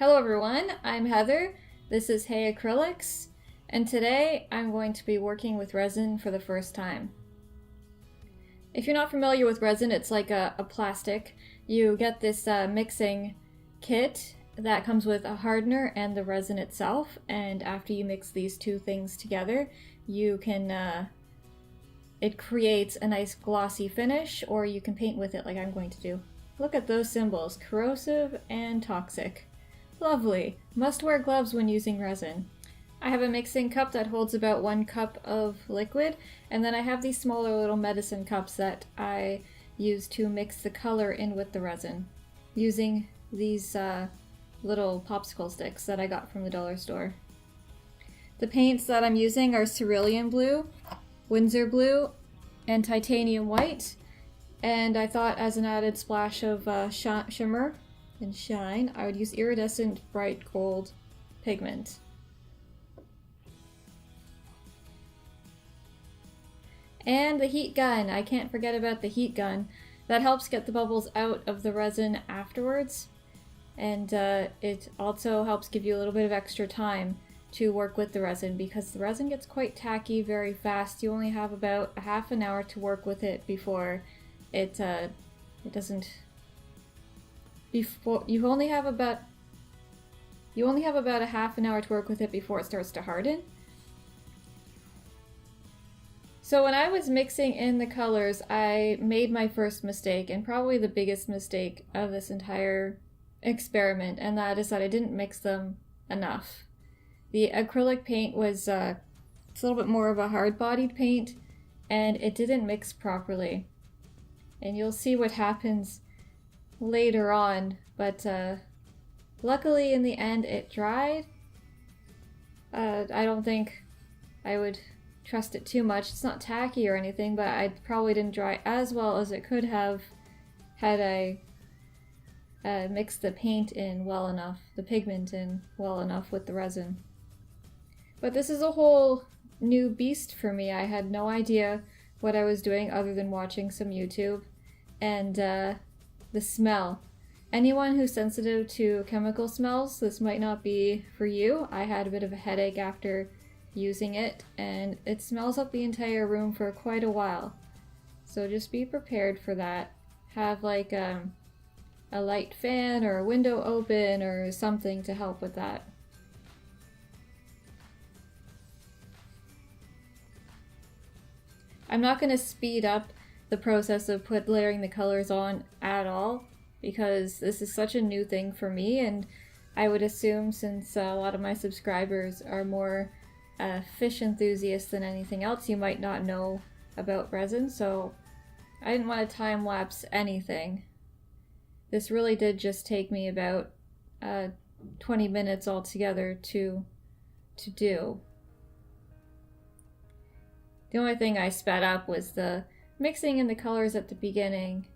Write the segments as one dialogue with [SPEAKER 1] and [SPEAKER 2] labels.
[SPEAKER 1] Hello everyone, I'm Heather. This is Hey Acrylics, and today I'm going to be working with resin for the first time. If you're not familiar with resin, it's like a plastic. You get this mixing kit that comes with a hardener and the resin itself, and after you mix these two things together, you can it creates a nice glossy finish, or you can paint with it like I'm going to do. Look at those symbols, corrosive and toxic. Lovely. Must wear gloves when using resin. I have a mixing cup that holds about 1 cup of liquid, and then I have these smaller little medicine cups that I use to mix the color in with the resin, using these little popsicle sticks that I got from the dollar store. The paints that I'm using are cerulean blue, Windsor blue, and titanium white, and I thought as an added splash of shimmer and shine, I would use iridescent bright gold pigment. And the heat gun! I can't forget about the heat gun. That helps get the bubbles out of the resin afterwards, and it also helps give you a little bit of extra time to work with the resin because the resin gets quite tacky very fast. You only have about a half an hour to work with it before it doesn't. You only have about a half an hour to work with it before it starts to harden. So when I was mixing in the colors, I made my first mistake, and probably the biggest mistake of this entire experiment, and that is that I didn't mix them enough. The acrylic paint was it's a little bit more of a hard-bodied paint, and it didn't mix properly. And you'll see what happens later on, but luckily in the end it dried. I don't think I would trust it too much. It's not tacky or anything, but I probably didn't dry as well as it could have had I mixed the paint in well enough, the pigment in well enough with the resin. But this is a whole new beast for me. I had no idea what I was doing other than watching some YouTube. And the smell. Anyone who's sensitive to chemical smells, this might not be for you. I had a bit of a headache after using it, and it smells up the entire room for quite a while. So just be prepared for that. Have like a light fan or a window open or something to help with that. I'm not going to speed up the process of layering the colors on at all, because this is such a new thing for me, and I would assume since a lot of my subscribers are more fish enthusiasts than anything else, you might not know about resin, so I didn't want to time-lapse anything. This really did just take me about 20 minutes altogether to do. The only thing I sped up was the mixing in the colors at the beginning,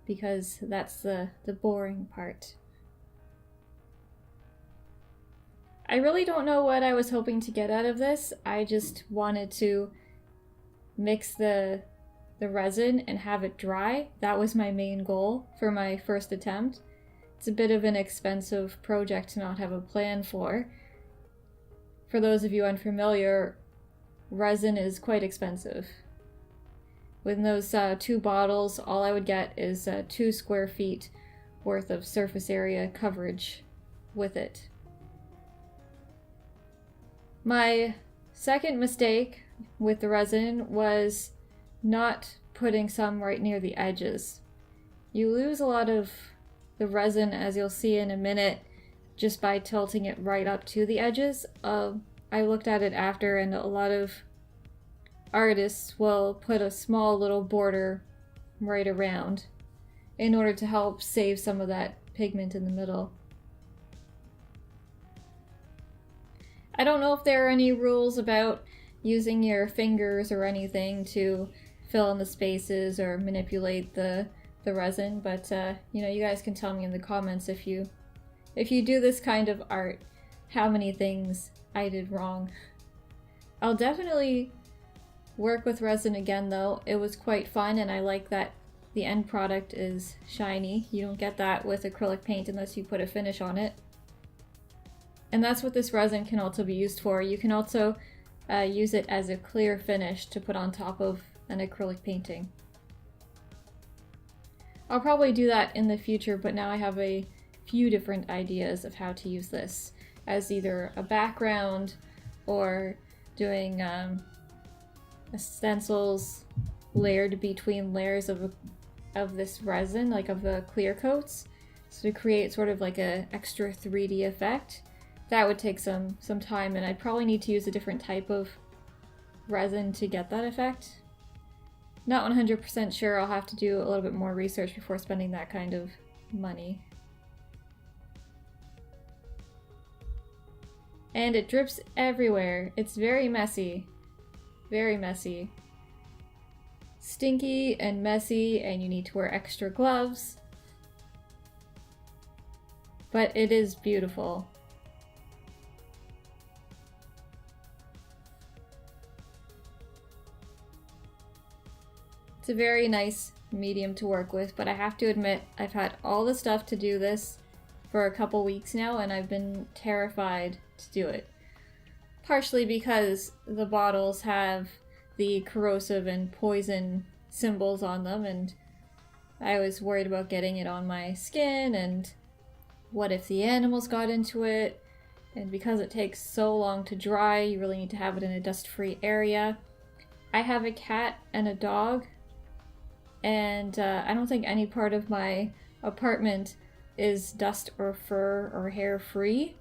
[SPEAKER 1] because that's the boring part. I really don't know what I was hoping to get out of this. I just wanted to mix the resin and have it dry. That was my main goal for my first attempt. It's a bit of an expensive project to not have a plan for. For those of you unfamiliar, resin is quite expensive. With those 2 bottles, all I would get is 2 square feet worth of surface area coverage with it. My second mistake with the resin was not putting some right near the edges. You lose a lot of the resin, as you'll see in a minute, just by tilting it right up to the edges. I looked at it after, and a lot of artists will put a small little border right around in order to help save some of that pigment in the middle. I don't know if there are any rules about using your fingers or anything to fill in the spaces or manipulate the resin, but you guys can tell me in the comments if you do this kind of art, how many things I did wrong. I'll definitely work with resin again though. It was quite fun, and I like that the end product is shiny. You don't get that with acrylic paint unless you put a finish on it. And that's what this resin can also be used for. You can also use it as a clear finish to put on top of an acrylic painting. I'll probably do that in the future, but now I have a few different ideas of how to use this as either a background or doing stencils layered between layers of this resin, like of the clear coats, so to create sort of like a extra 3D effect. That would take some time, and I'd probably need to use a different type of resin to get that effect. Not 100% sure. I'll have to do a little bit more research before spending that kind of money. And it drips everywhere. It's very messy. Very messy. Stinky and messy, and you need to wear extra gloves. But it is beautiful. It's a very nice medium to work with, but I have to admit I've had all the stuff to do this for a couple weeks now, and I've been terrified to do it. Partially because the bottles have the corrosive and poison symbols on them, and I was worried about getting it on my skin, and what if the animals got into it? And because it takes so long to dry, you really need to have it in a dust-free area. I have a cat and a dog, and I don't think any part of my apartment is dust or fur or hair free,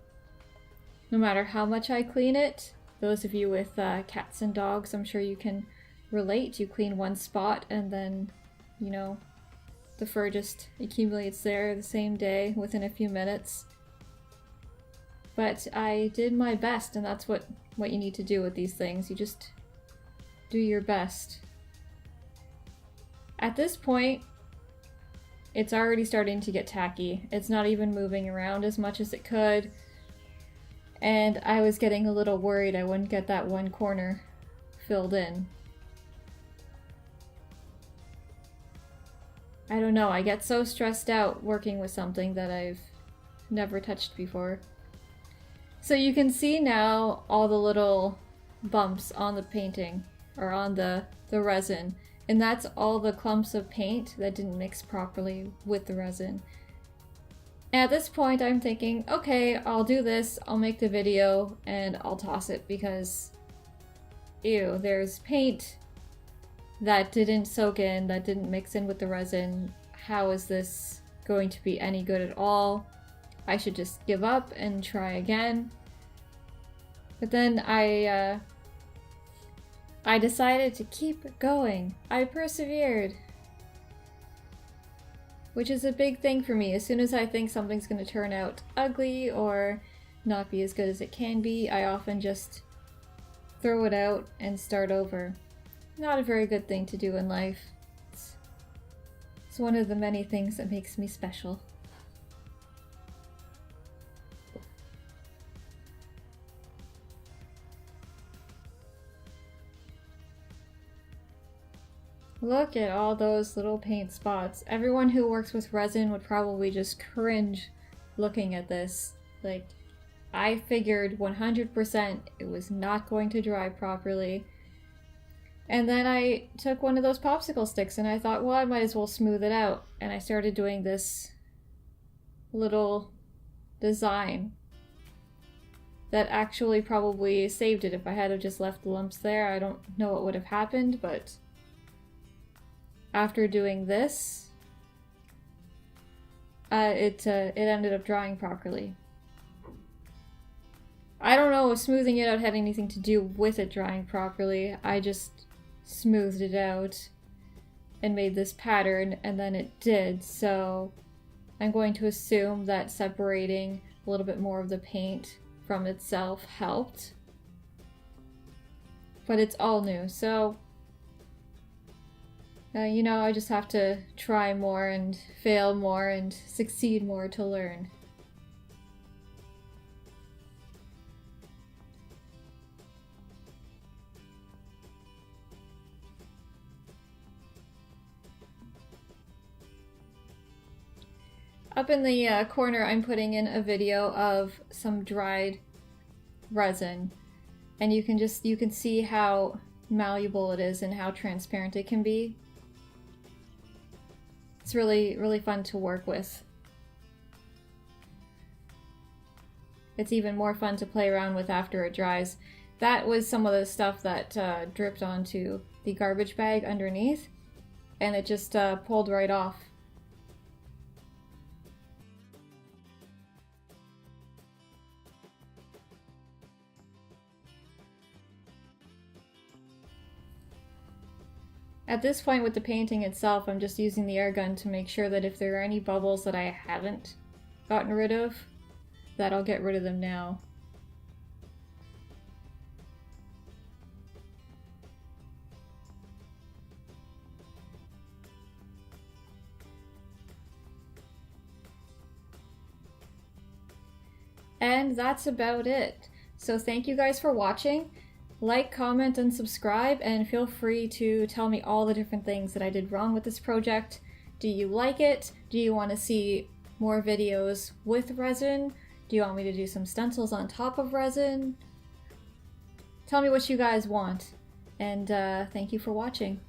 [SPEAKER 1] no matter how much I clean it. Those of you with cats and dogs, I'm sure you can relate. You clean one spot and then, you know, the fur just accumulates there the same day within a few minutes. But I did my best, and that's what you need to do with these things. You just do your best. At this point, it's already starting to get tacky. It's not even moving around as much as it could. And I was getting a little worried I wouldn't get that one corner filled in. I don't know, I get so stressed out working with something that I've never touched before. So you can see now all the little bumps on the painting, or on the resin. And that's all the clumps of paint that didn't mix properly with the resin. At this point, I'm thinking, okay, I'll do this, I'll make the video, and I'll toss it because, ew, there's paint that didn't soak in, that didn't mix in with the resin. How is this going to be any good at all? I should just give up and try again. But then I decided to keep going. I persevered. Which is a big thing for me. As soon as I think something's going to turn out ugly or not be as good as it can be, I often just throw it out and start over. Not a very good thing to do in life. It's one of the many things that makes me special. Look at all those little paint spots. Everyone who works with resin would probably just cringe looking at this. Like, I figured 100% it was not going to dry properly. And then I took one of those popsicle sticks and I thought, well, I might as well smooth it out. And I started doing this little design that actually probably saved it. If I had just left the lumps there, I don't know what would have happened, but after doing this, it ended up drying properly. I don't know if smoothing it out had anything to do with it drying properly. I just smoothed it out and made this pattern, and then it did. So I'm going to assume that separating a little bit more of the paint from itself helped. But it's all new, so you know, I just have to try more and fail more and succeed more to learn. Up in the corner, I'm putting in a video of some dried resin, and you can see how malleable it is and how transparent it can be. It's really fun to work with. It's even more fun to play around with after it dries. That was some of the stuff that dripped onto the garbage bag underneath, and it just pulled right off. At this point with the painting itself, I'm just using the air gun to make sure that if there are any bubbles that I haven't gotten rid of, that I'll get rid of them now. And that's about it. So thank you guys for watching. Like, comment, and subscribe, and feel free to tell me all the different things that I did wrong with this project. Do you like it? Do you want to see more videos with resin? Do you want me to do some stencils on top of resin? Tell me what you guys want, and thank you for watching.